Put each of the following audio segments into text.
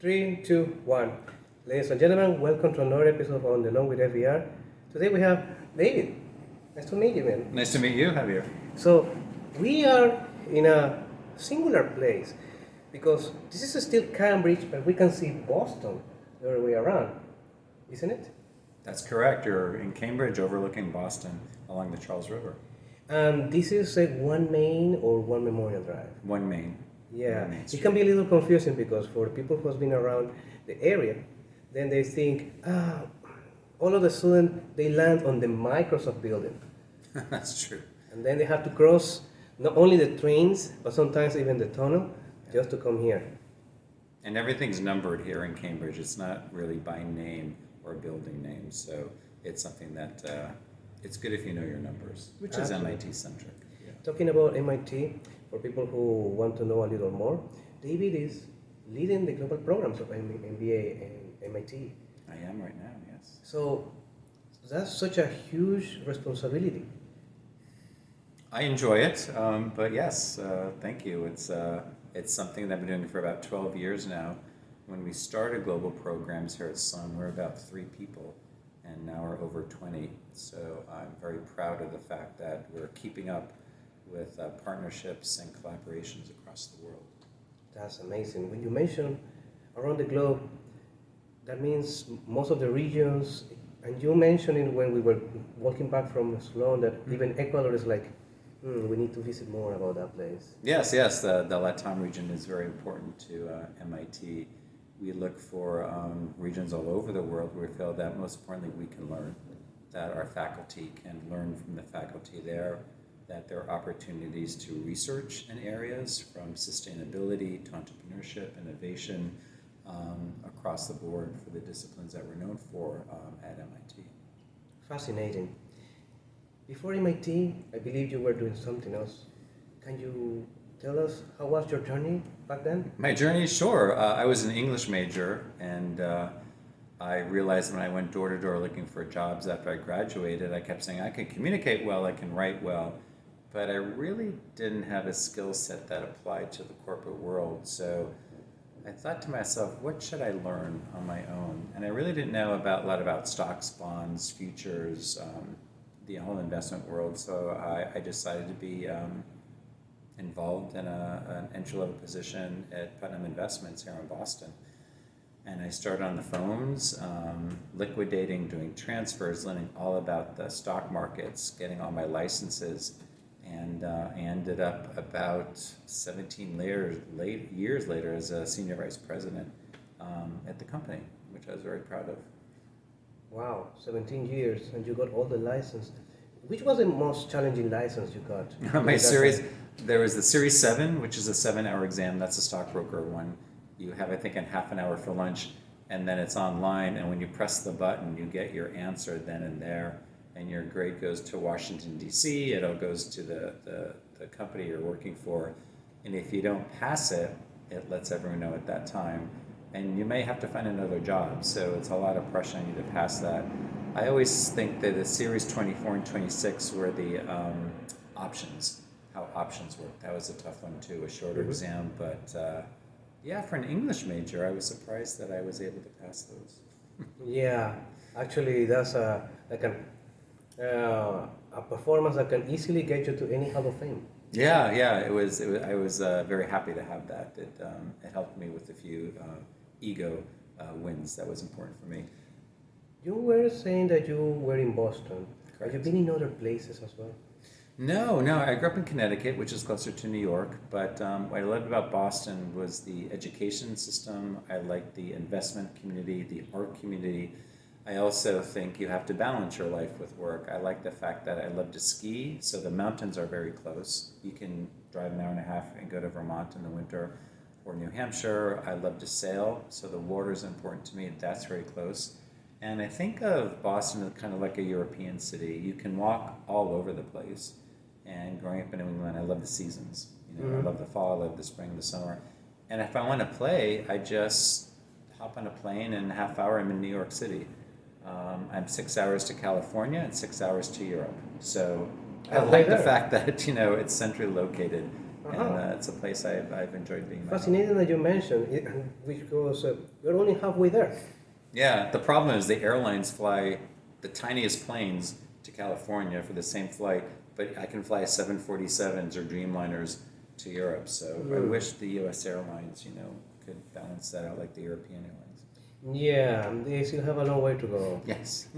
Three, two, one. Ladies and gentlemen, welcome to another episode on the Long with FVR. Today we have David. Nice to meet you, man. Nice to meet you, Javier. So we are in a singular place because this is still Cambridge, but we can see Boston the other way around, isn't it? That's correct. You're in Cambridge overlooking Boston along the Charles River. And this is a one Main or one Memorial Drive. One Main. Yeah, One Main it Street. can be a little confusing because for people who have been around the area, then they think, all of a sudden they land on the Microsoft building. That's true. And then they have to cross not only the trains, but sometimes even the tunnel just to come here. And everything's numbered here in Cambridge. It's not really by name or building name. So it's something that it's good if you know your numbers, which Absolutely. is MIT centric. Yeah. Talking about MIT, for people who want to know a little more, David is leading the global programs of MBA and MIT. I am right now, yes. So that's such a huge responsibility. I enjoy it, but yes, thank you. It's something that I've been doing for about 12 years now. When we started global programs here at Sloan, we're about 3 people, and now we're over 20. So I'm very proud of the fact that we're keeping up with partnerships and collaborations across the world. That's amazing. When you mention around the globe, that means most of the regions, and you mentioned it when we were walking back from Sloan that even Ecuador is like, we need to visit more about that place. Yes, the LATAM region is very important to MIT. We look for regions all over the world where we feel that most importantly we can learn, that our faculty can learn from the faculty there, that there are opportunities to research in areas from sustainability to entrepreneurship, innovation, across the board for the disciplines that we're known for at MIT. Fascinating. Before MIT, I believe you were doing something else. Can you tell us how was your journey back then? My journey, sure. I was an English major, and I realized when I went door to door looking for jobs after I graduated, I kept saying I can communicate well, I can write well, but I really didn't have a skill set that applied to the corporate world. So I thought to myself, what should I learn on my own? And I really didn't know a lot about stocks, bonds, futures, the whole investment world. So I decided to be involved in an entry-level position at Putnam Investments here in Boston. And I started on the phones, liquidating, doing transfers, learning all about the stock markets, getting all my licenses, and I ended up about 17 years later as a senior vice president at the company, which I was very proud of. Wow, 17 years, and you got all the license. Which was the most challenging license you got? My series, there was the Series 7, which is a 7-hour exam. That's a stockbroker one. You have, I think, a half an hour for lunch, and then it's online, and when you press the button, you get your answer then and there, and your grade goes to Washington, D.C., it all goes to the company you're working for, and if you don't pass it, it lets everyone know at that time, and you may have to find another job, so it's a lot of pressure on you to pass that. I always think that the Series 24 and 26 were the options, how options work. That was a tough one too, a shorter exam, but yeah, for an English major, I was surprised that I was able to pass those. Yeah, actually, that's a performance that can easily get you to any Hall of Fame. Yeah, it was. I was very happy to have that. It helped me with a few ego wins. That was important for me. You were saying that you were in Boston. Correct. Have you been in other places as well? No. I grew up in Connecticut, which is closer to New York. But what I loved about Boston was the education system. I liked the investment community, the art community. I also think you have to balance your life with work. I like the fact that I love to ski, so the mountains are very close. You can drive an hour and a half and go to Vermont in the winter or New Hampshire. I love to sail, so the water is important to me. That's very close. And I think of Boston as kind of like a European city. You can walk all over the place. And growing up in New England, I love the seasons. I love the fall, I love the spring, the summer. And if I want to play, I just hop on a plane and in a half hour I'm in New York City. I'm 6 hours to California and 6 hours to Europe. So I like the fact that it's centrally located. And it's a place I've enjoyed being. Fascinating that you mentioned it, because we're only halfway there. Yeah, the problem is the airlines fly the tiniest planes to California for the same flight, but I can fly 747s or Dreamliners to Europe. So I wish the U.S. airlines, could balance that out like the European airlines. Yeah, they still have a long way to go. Yes.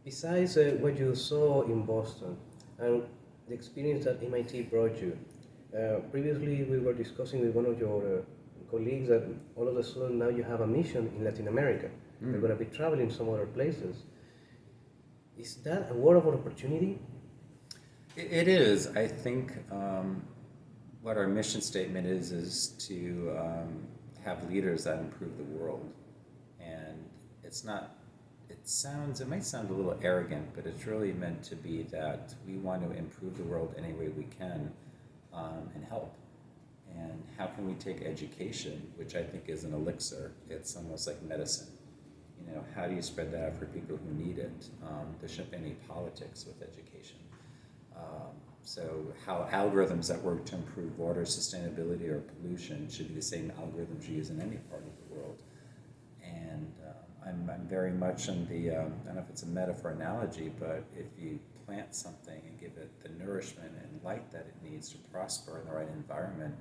Besides what you saw in Boston and the experience that MIT brought you, previously we were discussing with one of your colleagues that all of a sudden now you have a mission in Latin America. You're going to be traveling some other places. Is that a world of opportunity? It is. I think what our mission statement is to have leaders that improve the world. And it's not, it might sound a little arrogant, but it's really meant to be that we want to improve the world any way we can and help. And how can we take education, which I think is an elixir, it's almost like medicine. How do you spread that out for people who need it? There shouldn't be any politics with education. So how algorithms that work to improve water sustainability or pollution should be the same algorithms you use in any part of the world. And I'm very much in the, I don't know if it's a metaphor analogy, but if you plant something and give it the nourishment and light that it needs to prosper in the right environment,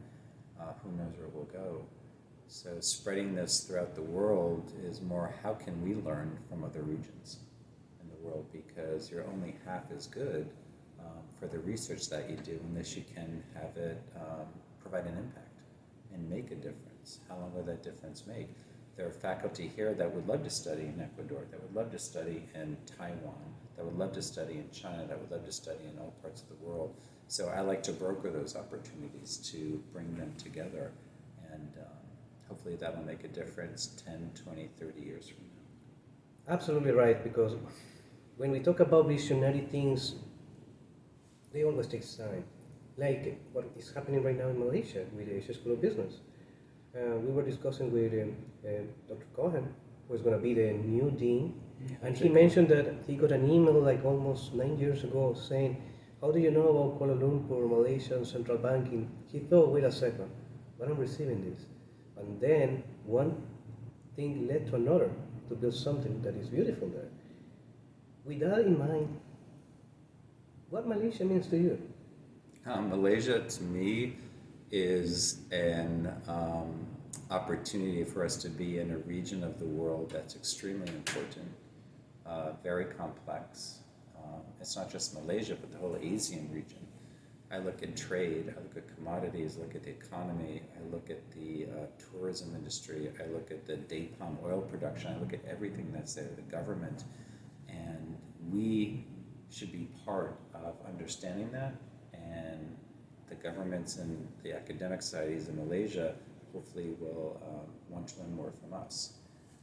who knows where it will go. So spreading this throughout the world is more how can we learn from other regions in the world, because you're only half as good for the research that you do unless you can have it provide an impact and make a difference. How long will that difference make? There are faculty here that would love to study in Ecuador, that would love to study in Taiwan, that would love to study in China, that would love to study in all parts of the world. So I like to broker those opportunities to bring them together, and hopefully that will make a difference 10, 20, 30 years from now. Absolutely right, because when we talk about visionary things, they always take time. Like what is happening right now in Malaysia with the Asia School of Business. We were discussing with Dr. Cohen, who is going to be the new dean, and he mentioned that he got an email like almost 9 years ago saying, how do you know about Kuala Lumpur, Malaysia, and central banking? He thought, wait a second, but I'm receiving this. And then one thing led to another to build something that is beautiful there. With that in mind, what Malaysia means to you? Malaysia, to me, is an opportunity for us to be in a region of the world that's extremely important, very complex. It's not just Malaysia, but the whole Asian region. I look at trade, I look at commodities, I look at the economy, I look at the tourism industry, I look at the date palm oil production, I look at everything that's there, the government, and we should be part of understanding that, and the governments and the academic societies in Malaysia hopefully will want to learn more from us.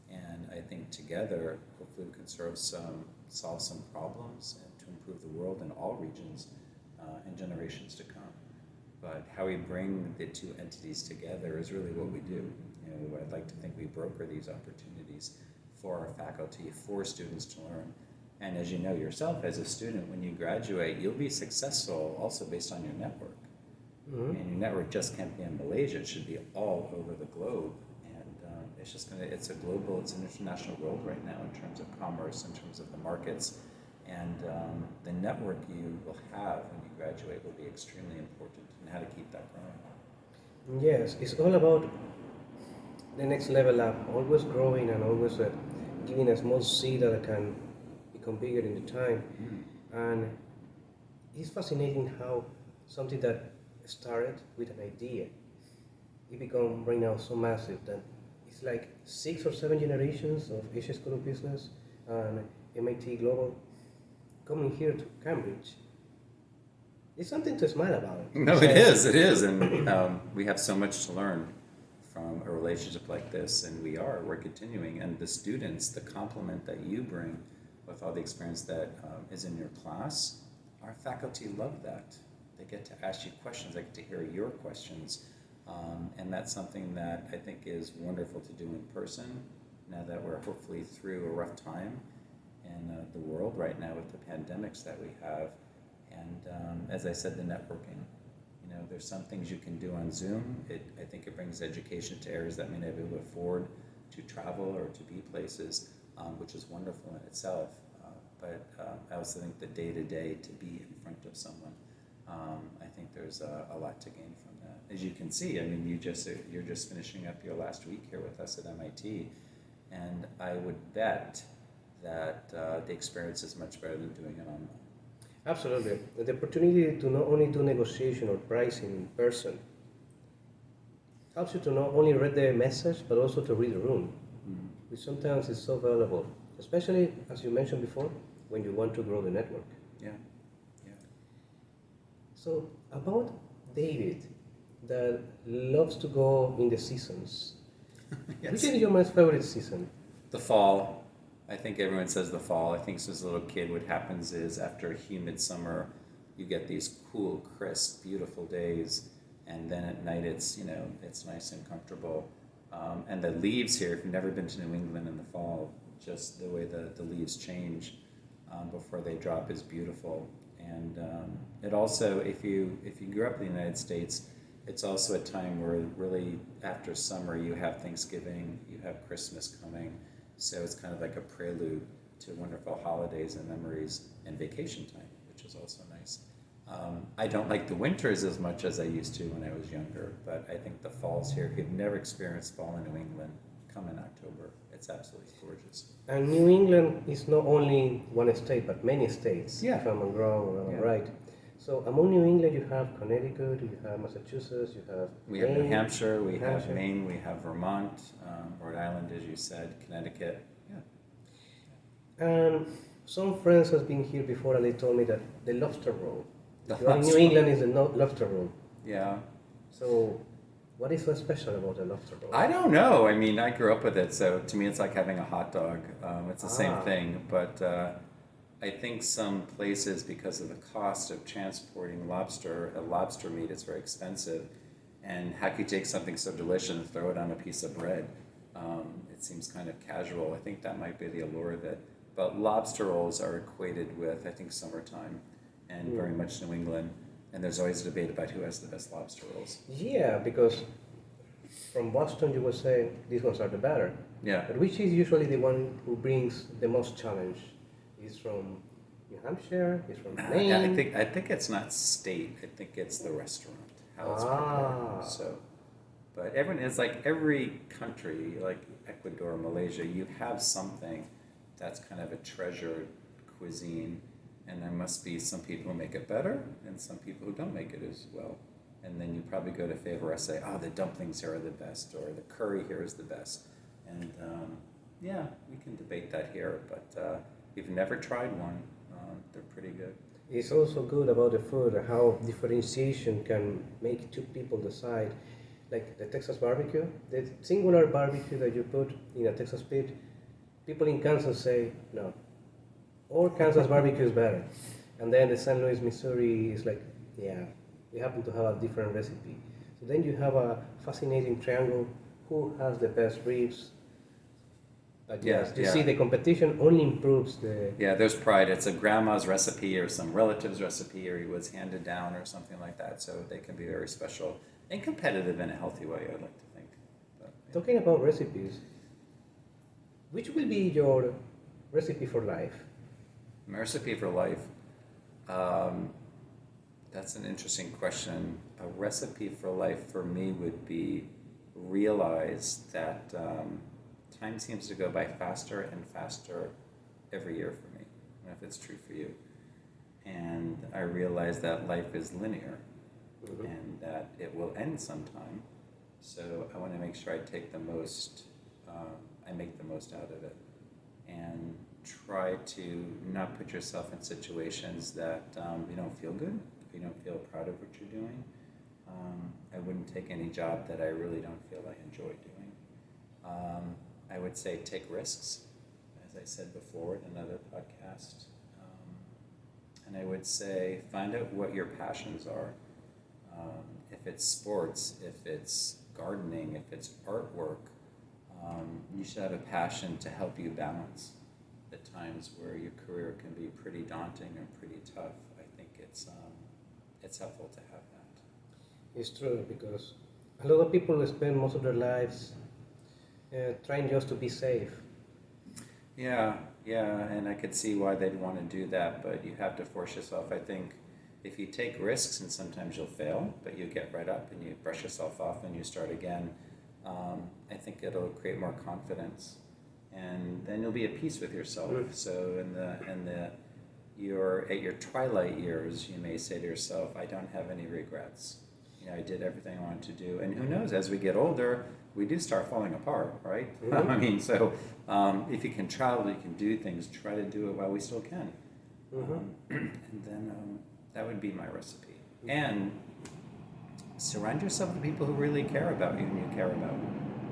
And I think together, hopefully we can solve some problems and to improve the world in all regions in generations to come. But how we bring the two entities together is really what we do. I'd like to think we broker these opportunities for our faculty, for students to learn. And as you know yourself, as a student, when you graduate, you'll be successful also based on your network. And your network just can't be in Malaysia, it should be all over the globe. And it's an international world right now in terms of commerce, in terms of the markets. And the network you will have when you graduate will be extremely important, and how to keep that growing. Yes, it's all about the next level up, always growing and always giving a small seed that can become bigger in the time. And it's fascinating how something that started with an idea, it become right now so massive that it's like 6 or 7 generations of Asia School of Business and MIT Global coming here to Cambridge. It's something to smile about. No, it is, and we have so much to learn from a relationship like this, and we're continuing, and the students, the complement that you bring with all the experience that is in your class, our faculty love that. They get to ask you questions, they get to hear your questions, and that's something that I think is wonderful to do in person, now that we're hopefully through a rough time in the world right now with the pandemics that we have. And as I said, the networking. You know, there's some things you can do on Zoom. I think it brings education to areas that may not be able to afford to travel or to be places, which is wonderful in itself. But I also think the day-to-day to be in front of someone, I think there's a lot to gain from that. As you can see, I mean, you're just finishing up your last week here with us at MIT, and I would bet that the experience is much better than doing it online. Absolutely. The opportunity to not only do negotiation or pricing in person helps you to not only read the message, but also to read the room, which sometimes is so valuable, especially, as you mentioned before, when you want to grow the network. Yeah, yeah. So, about David, that loves to go in the seasons. Yes. Which is your most favorite season? The fall. I think everyone says the fall. I think since a little kid, what happens is after a humid summer, you get these cool, crisp, beautiful days, and then at night it's nice and comfortable. And the leaves here, if you've never been to New England in the fall, just the way the leaves change before they drop is beautiful. And it also, if you grew up in the United States, it's also a time where really after summer you have Thanksgiving, you have Christmas coming. So it's kind of like a prelude to wonderful holidays and memories and vacation time, which is also nice. I don't like the winters as much as I used to when I was younger, but I think the falls here, if you've never experienced fall in New England, come in October. It's absolutely gorgeous. And New England is not only one state, but many states, Yeah. if I'm not wrong or I'm Yeah. right. So among New England, you have Connecticut, you have Massachusetts, you have We have New Maine, Hampshire, we New have Hampshire. Maine, we have Vermont, Rhode Island, as you said, Connecticut. Yeah. And some friends have been here before and they told me that the lobster roll. The If you are in New lobster- England is the lobster roll. Yeah. So what is so special about the lobster roll? I don't know. I mean, I grew up with it, so to me it's like having a hot dog. It's the same Ah. thing, but I think some places, because of the cost of transporting lobster meat, it's very expensive. And how can you take something so delicious and throw it on a piece of bread? It seems kind of casual. I think that might be the allure of it. But lobster rolls are equated with, I think, summertime and very much New England. And there's always a debate about who has the best lobster rolls. Yeah, because from Boston you will say these ones are the better. Yeah. But which is usually the one who brings the most challenge? Is from New Hampshire? Is from Maine? Yeah, I think it's not state. I think it's the restaurant, how it's prepared. So, but it's like every country, like Ecuador, Malaysia, you have something that's kind of a treasured cuisine, and there must be some people who make it better and some people who don't make it as well. And then you probably go to FVR say, oh, the dumplings here are the best, or the curry here is the best. And yeah, we can debate that here, but if you've never tried one, they're pretty good. It's also good about the food, how differentiation can make two people decide. Like the Texas barbecue, the singular barbecue that you put in a Texas pit, people in Kansas say no. Or Kansas barbecue is better. And then the St. Louis, Missouri is like, yeah, we happen to have a different recipe. So then you have a fascinating triangle. Who has the best ribs? But yes, you see the competition only improves the... Yeah, there's pride. It's a grandma's recipe or some relative's recipe, or it was handed down or something like that. So they can be very special and competitive in a healthy way, I'd like to think. But, yeah. Talking about recipes, which will be your recipe for life? My recipe for life? That's an interesting question. A recipe for life for me would be realize that time seems to go by faster and faster every year for me. I don't know if it's true for you. And I realize that life is linear and that it will end sometime. So I want to make sure I take the most, I make the most out of it. And try to not put yourself in situations that you don't feel good, you don't feel proud of what you're doing. I wouldn't take any job that I really don't feel I enjoy doing. I would say take risks, as I said before in another podcast. And I would say find out what your passions are. If it's sports, if it's gardening, if it's artwork, you should have a passion to help you balance the times where your career can be pretty daunting and pretty tough. I think it's helpful to have that. It's true because a lot of people spend most of their lives trying just to be safe. Yeah, and I could see why they'd want to do that, but you have to force yourself. I think if you take risks, and sometimes you'll fail, but you get right up and you brush yourself off and you start again, I think it'll create more confidence, and then you'll be at peace with yourself. So you're at your twilight years, you may say to yourself, I don't have any regrets. I did everything I wanted to do. And who knows, as we get older, we do start falling apart, right? I mean, so if you can travel, you can do things, try to do it while we still can. And then that would be my recipe. And surround yourself with people who really care about you and you care about,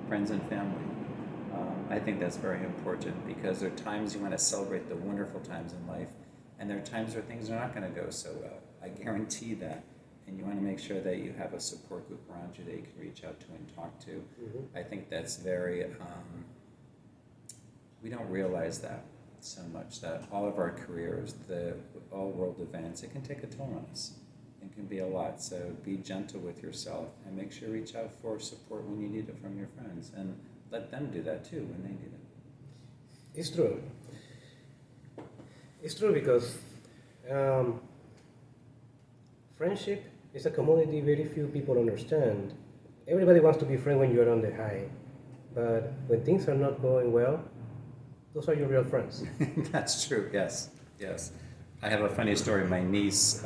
friends and family. I think that's very important because there are times you want to celebrate the wonderful times in life, and there are times where things are not going to go so well. I guarantee that. And you want to make sure that you have a support group around you that you can reach out to and talk to. I think that's very, we don't realize that so much, that all of our careers, all world events, it can take a toll on us. It can be a lot. So be gentle with yourself and make sure you reach out for support when you need it from your friends. And let them do that too when they need it. It's true. It's true because friendship is a commodity very few people understand. Everybody wants to be friends when you're on the high, but when things are not going well, those are your real friends. That's true, yes. I have a funny story. My niece,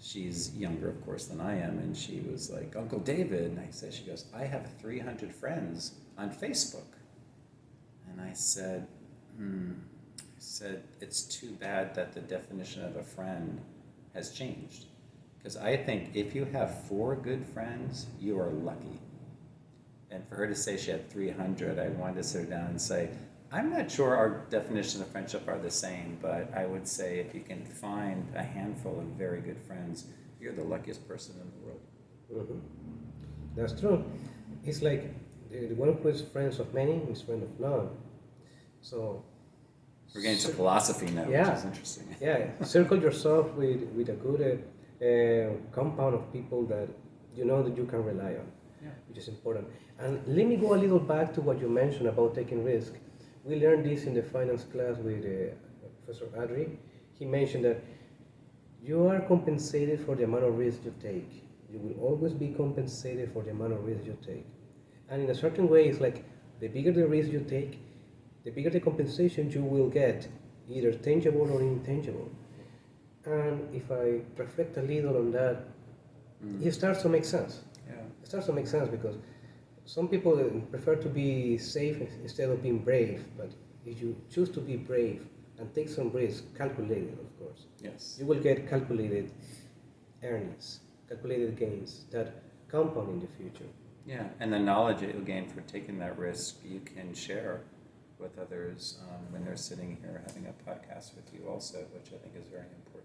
she's younger, of course, than I am, and she was like, Uncle David, and she goes, I have 300 friends on Facebook. And I said, it's too bad that the definition of a friend has changed. Because I think if you have 4 good friends, you are lucky. And for her to say she had 300, I wanted to sit her down and say, I'm not sure our definitions of friendship are the same, but I would say if you can find a handful of very good friends, you're the luckiest person in the world. That's true. It's like the one who is friends of many is friend of none. So we're getting to philosophy now, which is interesting. Circle yourself with a good compound of people that you know that you can rely on, which is important. And let me go a little back to what you mentioned about taking risk. We learned this in the finance class with Professor Adri. He mentioned that you are compensated for the amount of risk you take. You will always be compensated for the amount of risk you take. And in a certain way, it's like the bigger the risk you take, the bigger the compensation you will get, either tangible or intangible. And if I reflect a little on that, it starts to make sense. It starts to make sense because some people prefer to be safe instead of being brave. But if you choose to be brave and take some risk, calculated, of course, you will get calculated earnings, calculated gains that compound in the future. Yeah, and the knowledge that you'll gain for taking that risk, you can share with others when they're sitting here having a podcast with you also, which I think is very important.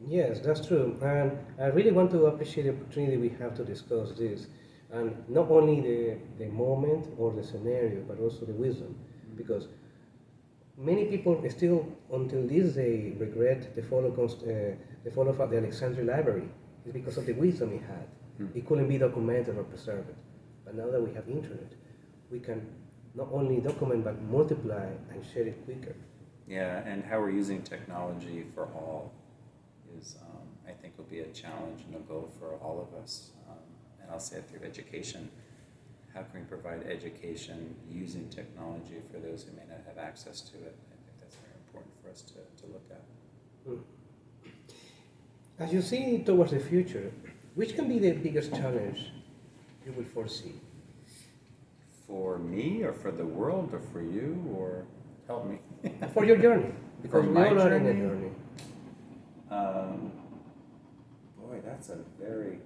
Yes, that's true. And I really want to appreciate the opportunity we have to discuss this. And not only the moment or the scenario, but also the wisdom. Because many people still, until this day, regret the fall of the Alexandria Library. It's because of the wisdom it had. It couldn't be documented or preserved. But now that we have internet, we can not only document, but multiply and share it quicker. Yeah, and how we're using technology for all is, I think, will be a challenge and a goal for all of us. And I'll say it through education. How can we provide education using technology for those who may not have access to it? I think that's very important for us to look at. As you see towards the future, which can be the biggest challenge you will foresee? For me, or for the world, or for you, or help me? For your journey. Because my we all are in a journey? journey. Boy, that's a very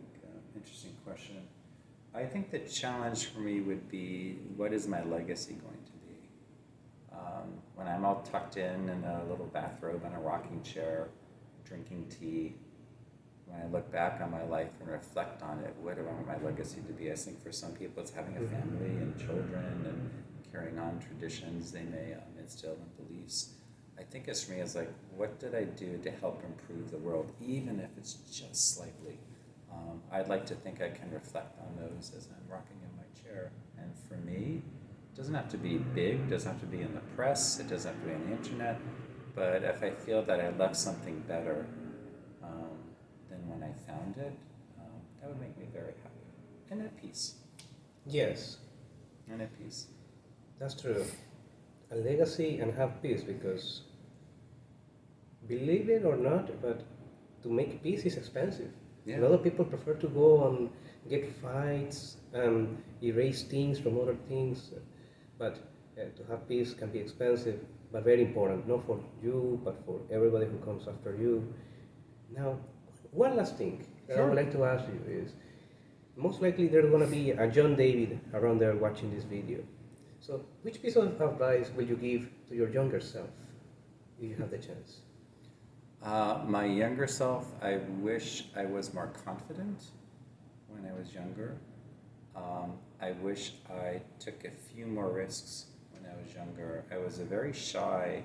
interesting question. I think the challenge for me would be, what is my legacy going to be? When I'm all tucked in a little bathrobe and a rocking chair, drinking tea, when I look back on my life and reflect on it, what do I want my legacy to be? I think for some people it's having a family and children and carrying on traditions they may instill and beliefs. I think it's for me is like, what did I do to help improve the world, even if it's just slightly? I'd like to think I can reflect on those as I'm rocking in my chair. And for me, it doesn't have to be big, it doesn't have to be in the press, it doesn't have to be on the internet, but if I feel that I left something better than when I found it, that would make me very happy and at peace. Yes, And at peace. that's true. A legacy and have peace, because believe it or not, but to make peace is expensive. Yeah. A lot of people prefer to go and get fights and erase things from other things, but to have peace can be expensive, but very important, not for you, but for everybody who comes after you. Now, one last thing that I would like to ask you is, most likely there's going to be a John David around there watching this video. So, which piece of advice will you give to your younger self if you have the chance? My younger self, I wish I was more confident when I was younger. I wish I took a few more risks when I was younger. I was a very shy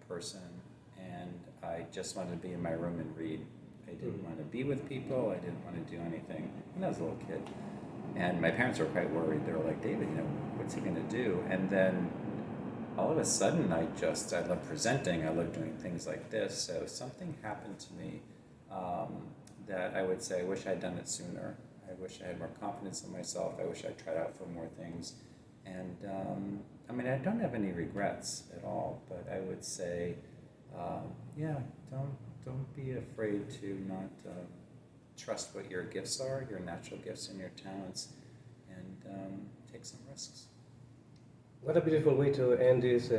person, and I just wanted to be in my room and read. I didn't want to be with people. I didn't want to do anything when I was a little kid. And my parents were quite worried. They were like, David, what's he going to do? And then all of a sudden, I love presenting. I love doing things like this. So something happened to me that I would say I wish I'd done it sooner. I wish I had more confidence in myself. I wish I'd tried out for more things. And I don't have any regrets at all, but I would say, don't be afraid to not trust what your gifts are, your natural gifts and your talents, and take some risks. What a beautiful way to end this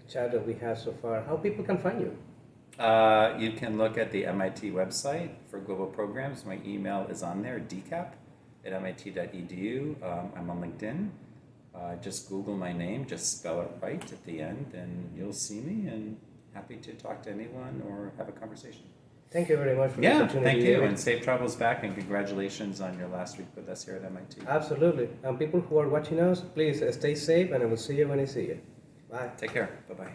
chat that we had so far. How people can find you? You can look at the MIT website for global programs. My email is on there, dcap@mit.edu. I'm on LinkedIn. Just Google my name, just spell it right at the end, and you'll see me, and happy to talk to anyone or have a conversation. Thank you very much for the Yeah, opportunity. thank you, David. and safe travels back, and congratulations on your last week with us here at MIT. Absolutely. And people who are watching us, please stay safe, and I will see you when I see you. Bye. Take care. Bye-bye.